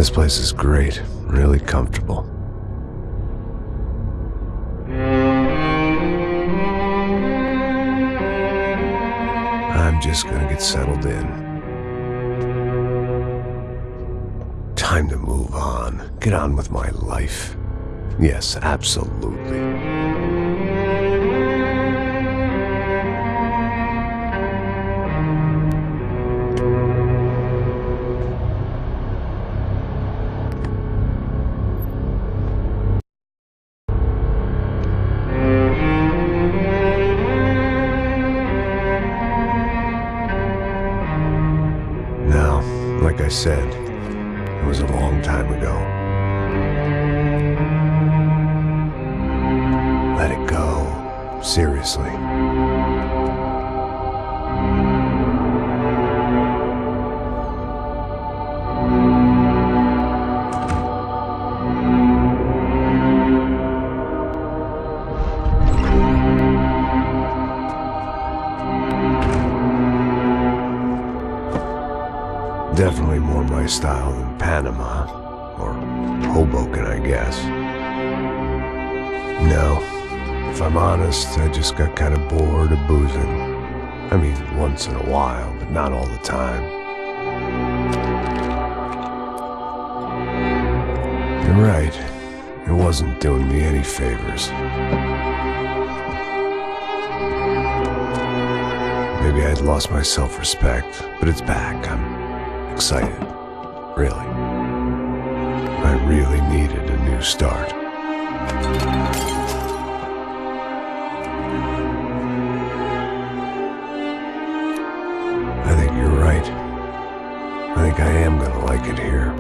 This place is great, really comfortable. I'm just gonna get settled in. Time to move on, get on with my life. Yes, absolutely. Now, like I said, it was a long time ago. Let it go. Seriously. Definitely more my style than Panama, or Hoboken, I guess. No, if I'm honest, I just got kind of bored of boozing. I mean, once in a while, but not all the time. You're right, it wasn't doing me any favors. Maybe I'd lost my self-respect, but it's back. I'm excited, really. I really needed a new start. I think you're right. I think I am gonna like it here.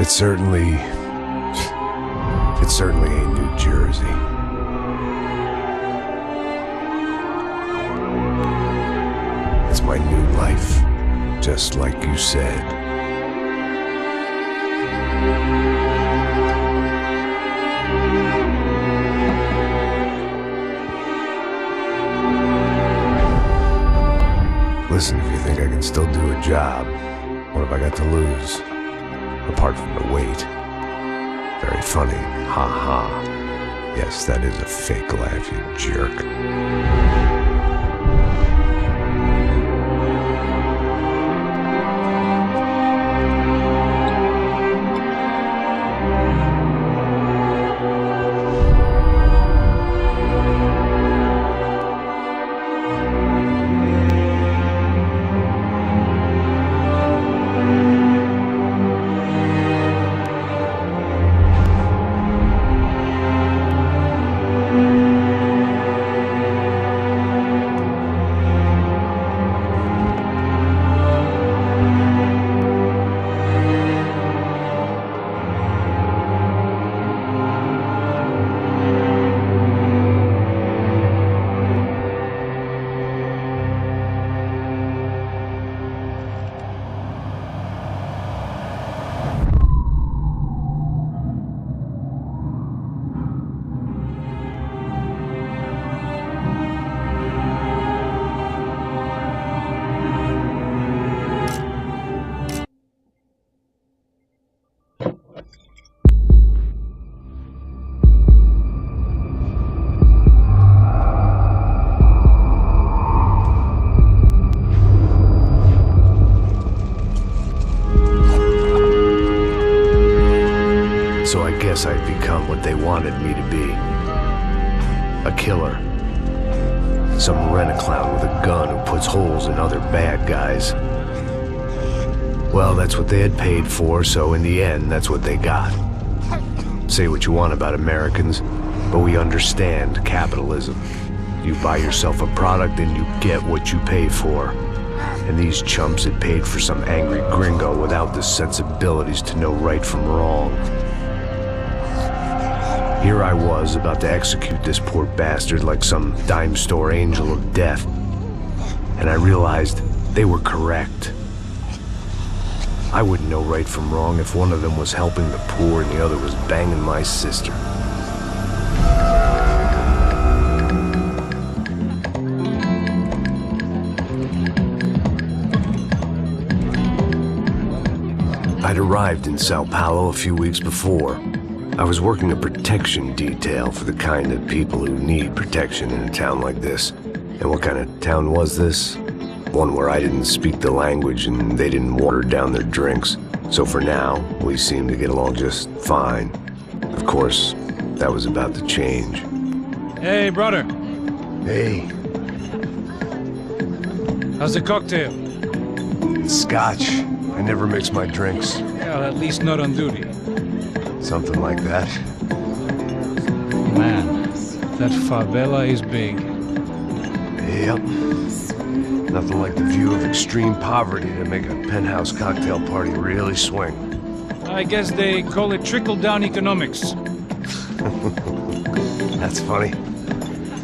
It certainly ain't New Jersey. It's my new life. Just like you said. Listen, if you think I can still do a job, what have I got to lose? Apart from the weight. Very funny. Ha ha. Yes, that is a fake laugh, you jerk. So I guess I've become what they wanted me to be. A killer. Some rent-a-clown with a gun who puts holes in other bad guys. Well, that's what they had paid for, so in the end, that's what they got. Say what you want about Americans, but we understand capitalism. You buy yourself a product and you get what you pay for. And these chumps had paid for some angry gringo without the sensibilities to know right from wrong. Here I was, about to execute this poor bastard like some dime store angel of death. And I realized they were correct. I wouldn't know right from wrong if one of them was helping the poor and the other was banging my sister. I'd arrived in Sao Paulo a few weeks before. I was working a protection detail for the kind of people who need protection in a town like this. And what kind of town was this? One where I didn't speak the language and they didn't water down their drinks. So for now, we seemed to get along just fine. Of course, that was about to change. Hey, brother. Hey. How's the cocktail? Scotch. I never mix my drinks. Well, at least not on duty. Something like that. Man, that favela is big. Yep. Nothing like the view of extreme poverty to make a penthouse cocktail party really swing. I guess they call it trickle-down economics. That's funny.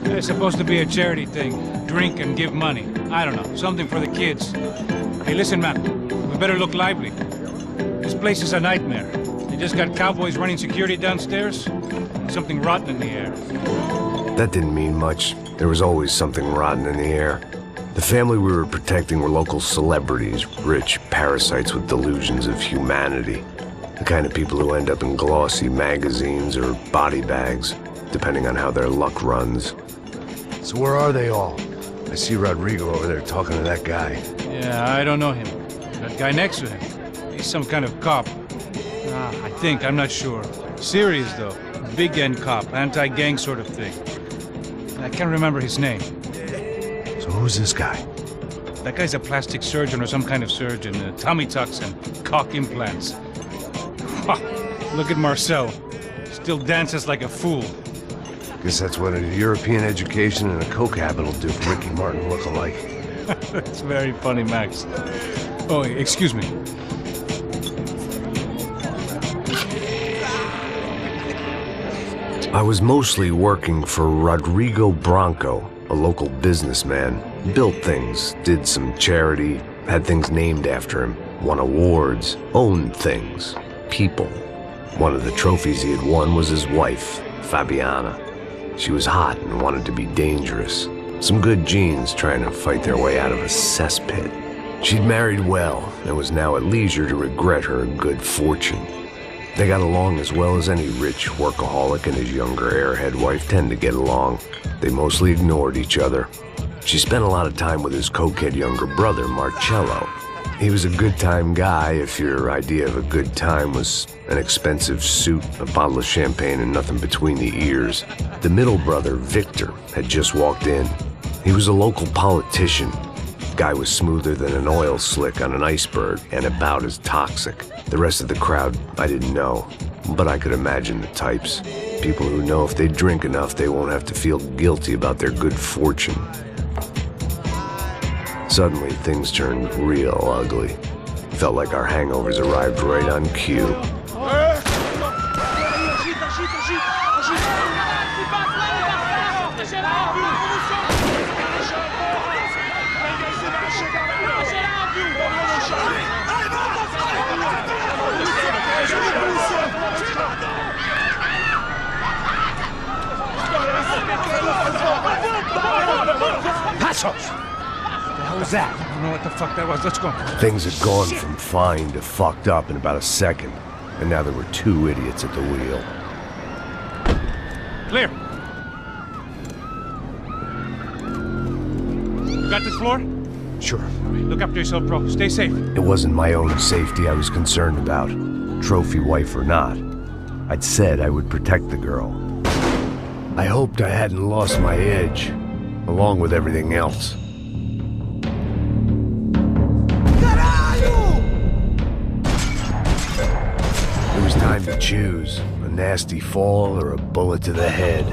It's supposed to be a charity thing. Drink and give money. I don't know, something for the kids. Hey, listen, man. We better look lively. This place is a nightmare. They just got cowboys running security downstairs. And something rotten in the air. That didn't mean much. There was always something rotten in the air. The family we were protecting were local celebrities, rich parasites with delusions of humanity. The kind of people who end up in glossy magazines or body bags, depending on how their luck runs. So where are they all? I see Rodrigo over there talking to that guy. Yeah, I don't know him. That guy next to him. He's some kind of cop. I think, I'm not sure. Serious, though. Big end cop, anti-gang sort of thing. I can't remember his name. So who's this guy? That guy's a plastic surgeon or some kind of surgeon. Tummy tucks and cock implants. Look at Marcel. Still dances like a fool. Guess that's what a European education and a coke habit will do for Ricky Martin look-alike. That's very funny, Max. Oh, excuse me. I was mostly working for Rodrigo Branco, a local businessman. Built things, did some charity, had things named after him, won awards, owned things, people. One of the trophies he had won was his wife, Fabiana. She was hot and wanted to be dangerous. Some good genes trying to fight their way out of a cesspit. She'd married well and was now at leisure to regret her good fortune. They got along as well as any rich workaholic and his younger airhead wife tend to get along. They mostly ignored each other. She spent a lot of time with his cokehead younger brother, Marcello. He was a good-time guy if your idea of a good time was an expensive suit, a bottle of champagne, and nothing between the ears. The middle brother, Victor, had just walked in. He was a local politician. Guy was smoother than an oil slick on an iceberg and about as toxic. The rest of the crowd, I didn't know, but I could imagine the types. People who know if they drink enough, they won't have to feel guilty about their good fortune. Suddenly, things turned real ugly. Felt like our hangovers arrived right on cue. Passos! What the hell was that? I don't know what the fuck that was. Let's go. Things had gone from fine to fucked up in about a second, and now there were two idiots at the wheel. Clear. You got this floor? Sure. All right, look after yourself, bro. Stay safe. It wasn't my own safety I was concerned about, trophy wife or not. I'd said I would protect the girl. I hoped I hadn't lost my edge, along with everything else. It was time to choose, a nasty fall or a bullet to the head.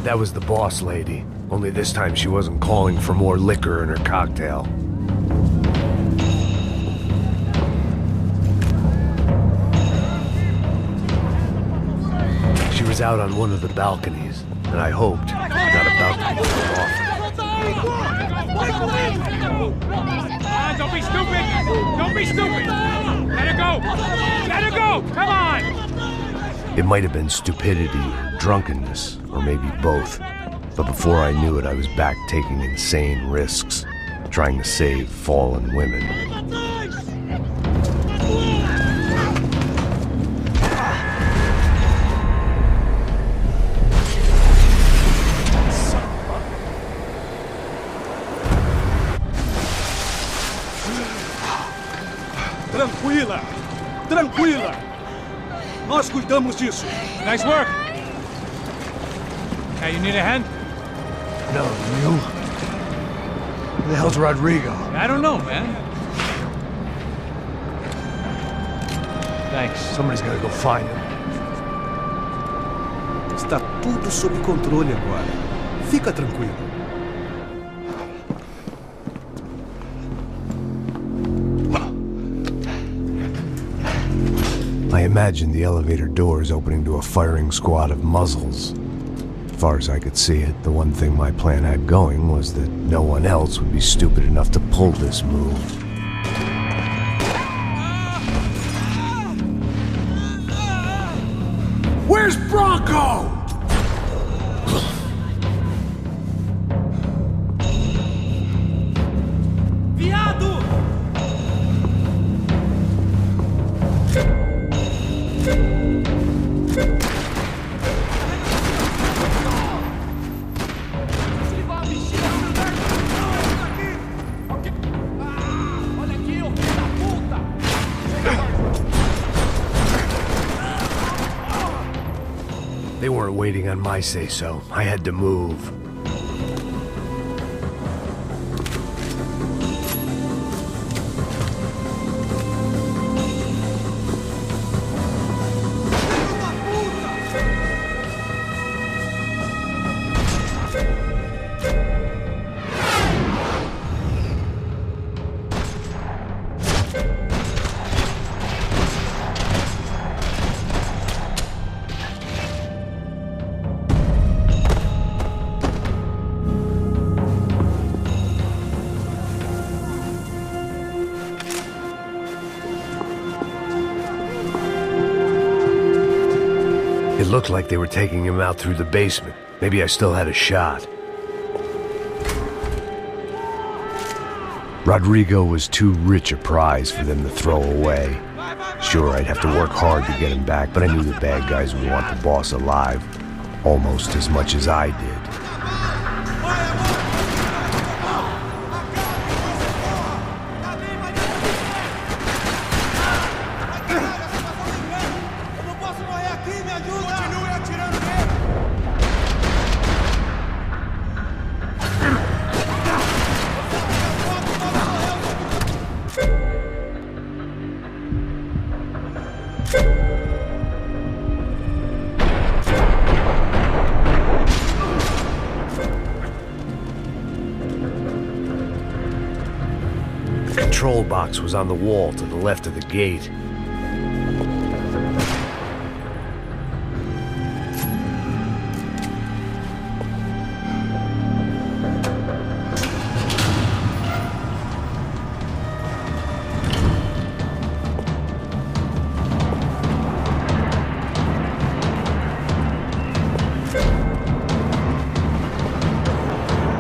That was the boss lady. Only this time she wasn't calling for more liquor in her cocktail. She was out on one of the balconies, and I hoped not about to be let off. Don't be stupid! Don't be stupid! Let her go! Let her go! Come on! It might have been stupidity or drunkenness, or maybe both. But before I knew it, I was back taking insane risks, trying to save fallen women. Tranquila! Tranquila! Nós cuidamos disso. Nice work! Hey, you need a hand? No, you? Who the hell's Rodrigo? I don't know, man. Thanks. Somebody's gotta go find him. Está tudo sob controle agora. Fica tranquilo. I imagined the elevator doors opening to a firing squad of muzzles. As far as I could see it, the one thing my plan had going was that no one else would be stupid enough to pull this move. Where's Bronco? Viado! They weren't waiting on my say-so. I had to move. It looked like they were taking him out through the basement. Maybe I still had a shot. Rodrigo was too rich a prize for them to throw away. Sure, I'd have to work hard to get him back, but I knew the bad guys would want the boss alive, almost as much as I did. The control box was on the wall to the left of the gate.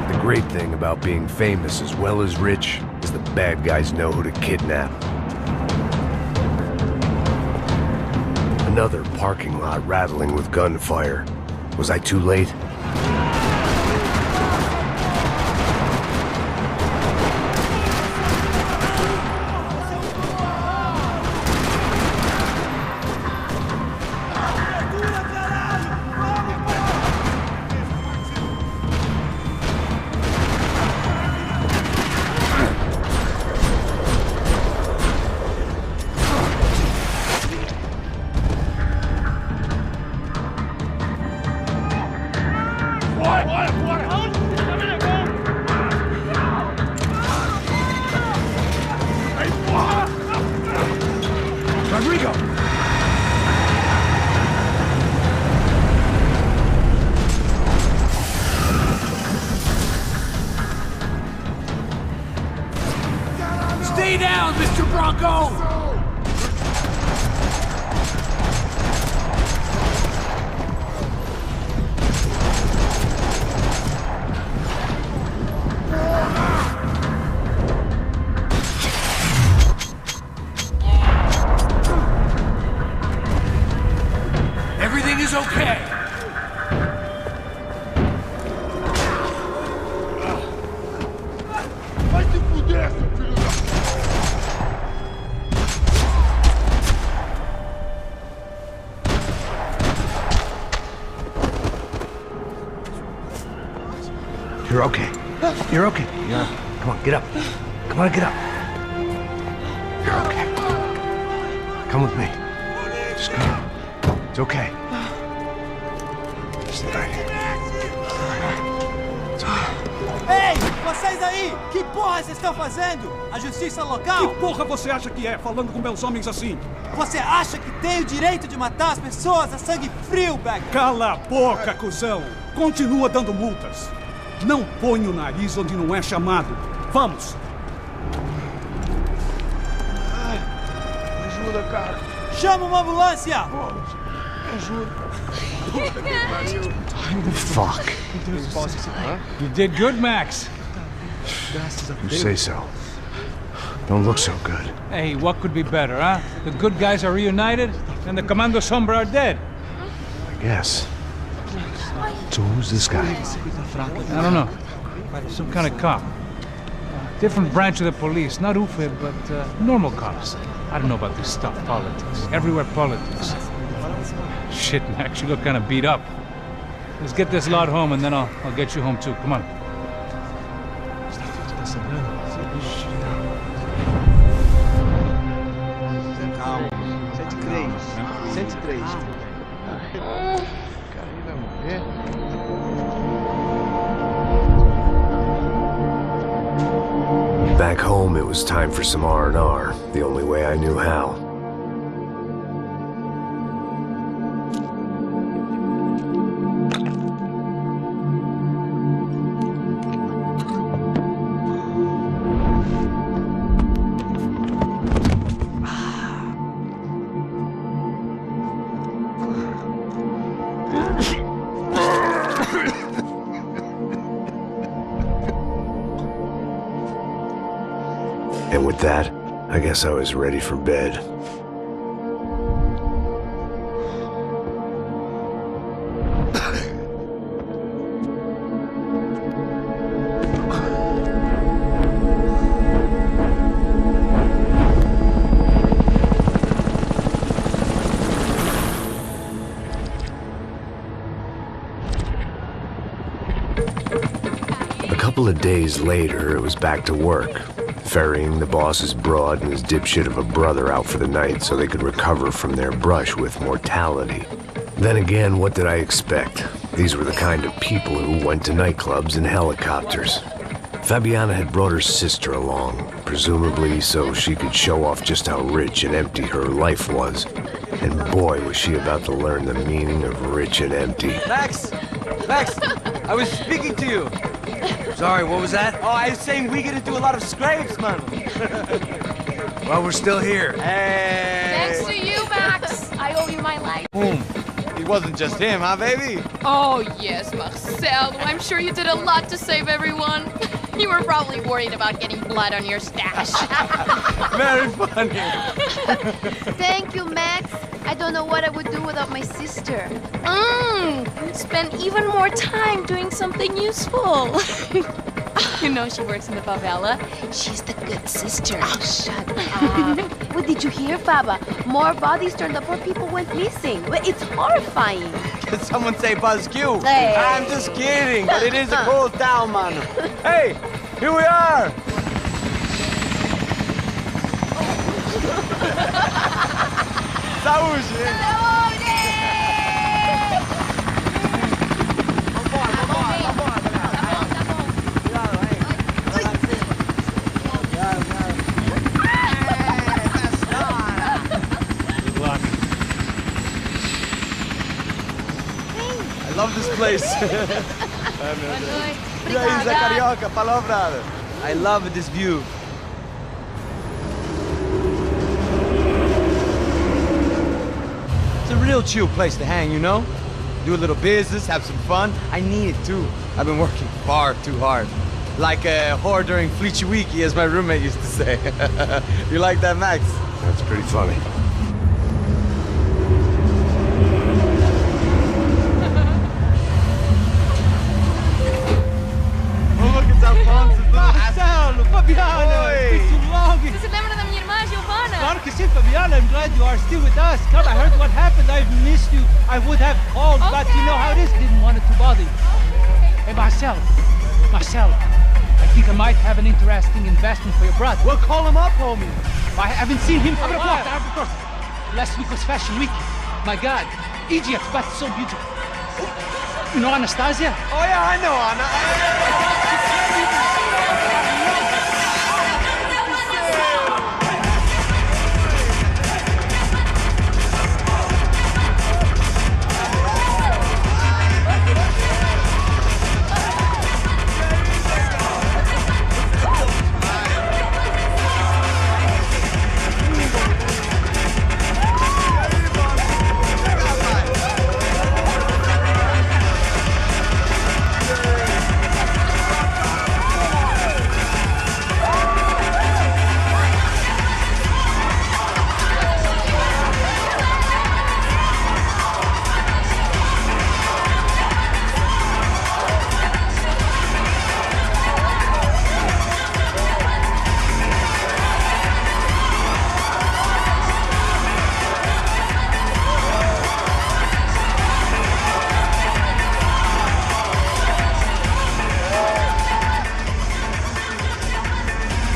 The great thing about being famous as well as rich is the bad guys know who to kidnap. Another parking lot rattling with gunfire. Was I too late? Rodrigo! Stay down, Mr. Bronco! Everything is okay. Vai te fuder, seu filho da... You're okay. You're okay. Come on, get up. Come on, get up. You're okay. Come with me. Just come on. It's okay. Just right here. It's okay. Ei, vocês aí! Que porra vocês estão fazendo? A justiça local? Que porra você acha que é, falando com meus homens assim? Você acha que tem o direito de matar as pessoas a sangue frio, Beck? Cala a boca, cuzão! Continua dando multas. Não põe o nariz onde não é chamado. Vamos! Ajuda, cara. Chama uma ambulância! Fuck. You did good, Max. You say so. Don't look so good. Hey, what could be better, huh? The good guys are reunited, and the Commando Sombra are dead. I guess. So who's this guy? I don't know. Some kind of cop. Different branch of the police. Not UFE, but normal cops. I don't know about this stuff, politics. Everywhere politics. Shit, Max, you look kind of beat up. Let's get this lot home, and then I'll get you home too. Come on. Calma. 103. 103. Cara, ele vai morrer. Back home, it was time for some R&R, the only way I knew how. And with that, I guess I was ready for bed. A couple of days later, it was back to work. Ferrying the boss's broad and his dipshit of a brother out for the night so they could recover from their brush with mortality. Then again, what did I expect? These were the kind of people who went to nightclubs in helicopters. Fabiana had brought her sister along, presumably so she could show off just how rich and empty her life was. And boy, was she about to learn the meaning of rich and empty. Max! Max! I was speaking to you! Sorry, what was that? Oh, I was saying we gotta do a lot of scrapes, man. Well, we're still here. Hey! Thanks to you, Max. I owe you my life. Boom. It wasn't just him, huh, baby? Oh, yes, Marcel. I'm sure you did a lot to save everyone. You were probably worried about getting blood on your stash. Very funny. Thank you, Max. I don't know what I would do without my sister. Spend even more time doing something useful. You know she works in the favela. She's the good sister. Oh, shut up. What did you hear, Baba? More bodies turned up, more people went missing. It's horrifying. Did someone say Buzz Q? Hey. I'm just kidding, but it is a cool town, man. Hey, here we are. Saúde! love this place. Raíza carioca, palavra. I love this view. It's a real chill place to hang, you know? Do a little business, have some fun. I need it too. I've been working far too hard. Like a whore during Fleechy Weeky, as my roommate used to say. You like that, Max? That's pretty funny. Oh, look, it's Alfonso's little Marcelo, Fabiana, Oi. it's been too long. Você se lembra da minha irmã, Giovanna? Claro que sim, Fabiana. I'm glad you are still with us. Come, I heard what happened. I've missed you. I would have called, but you know how it is. Didn't want it to bother you. Hey, Marcelo, I think I might have an interesting investment for your brother. Well, call him up, homie. I haven't seen him for a while. Last week was Fashion Week. My God, Egypt, but so beautiful. You know Anastasia? Oh, yeah, I know, Anna.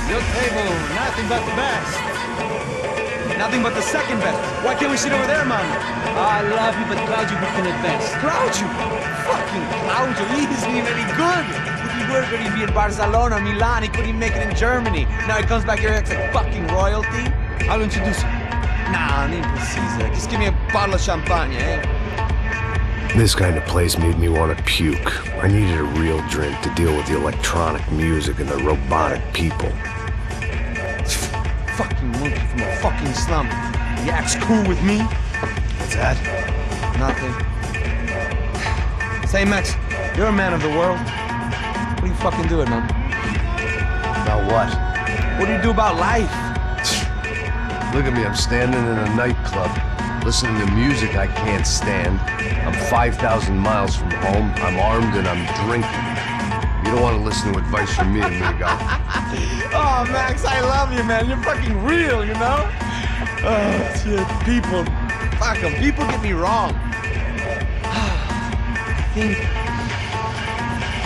Your table, nothing but the best. Nothing but the second best. Why can't we sit over there, man? I love you, but Claudio booked in advance. Claudio! Fucking Claudio, he isn't even any good! If he were going to be in Barcelona, Milan, he couldn't make it in Germany. Now he comes back here and acts like fucking royalty. I'll introduce you. Nah, nem precisa. Just give me a bottle of champagne, eh? This kind of place made me want to puke. I needed a real drink to deal with the electronic music and the robotic people. Fucking monkey from a fucking slum. He acts cool with me. What's that? Nothing. Say, Max, you're a man of the world. What do you fucking do it, man? About what? What do you do about life? Look at me, I'm standing in a nightclub, listening to music I can't stand. I'm 5,000 miles from home, I'm armed, and I'm drinking. You don't want to listen to advice from me, amigo. Oh, Max, I love you, man. You're fucking real, you know? Oh, shit. People. Fuck them. People get me wrong.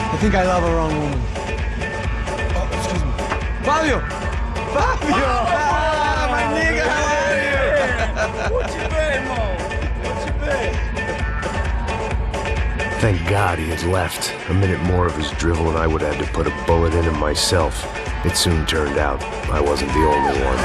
I think I love a wrong woman. Oh, excuse me. Fabio! Fabio! Ah, my nigga, how are you? What you been, Mo? What you been? Thank God he had left. A minute more of his drivel and I would have had to put a bullet in him myself. It soon turned out I wasn't the only one.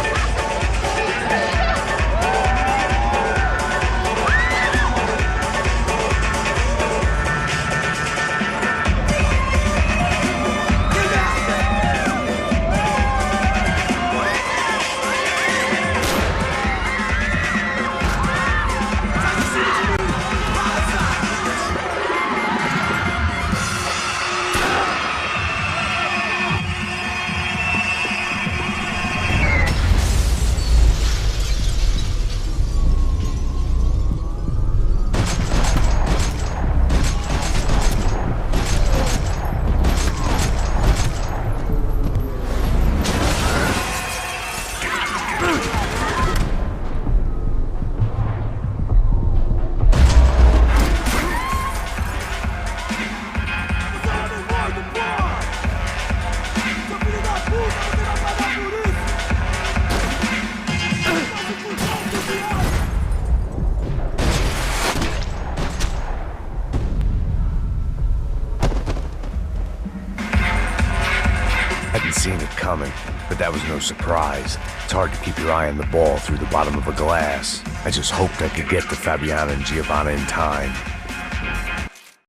Seen it coming, but that was no surprise. It's hard to keep your eye on the ball through the bottom of a glass. I just hoped I could get to Fabiana and Giovanna in time.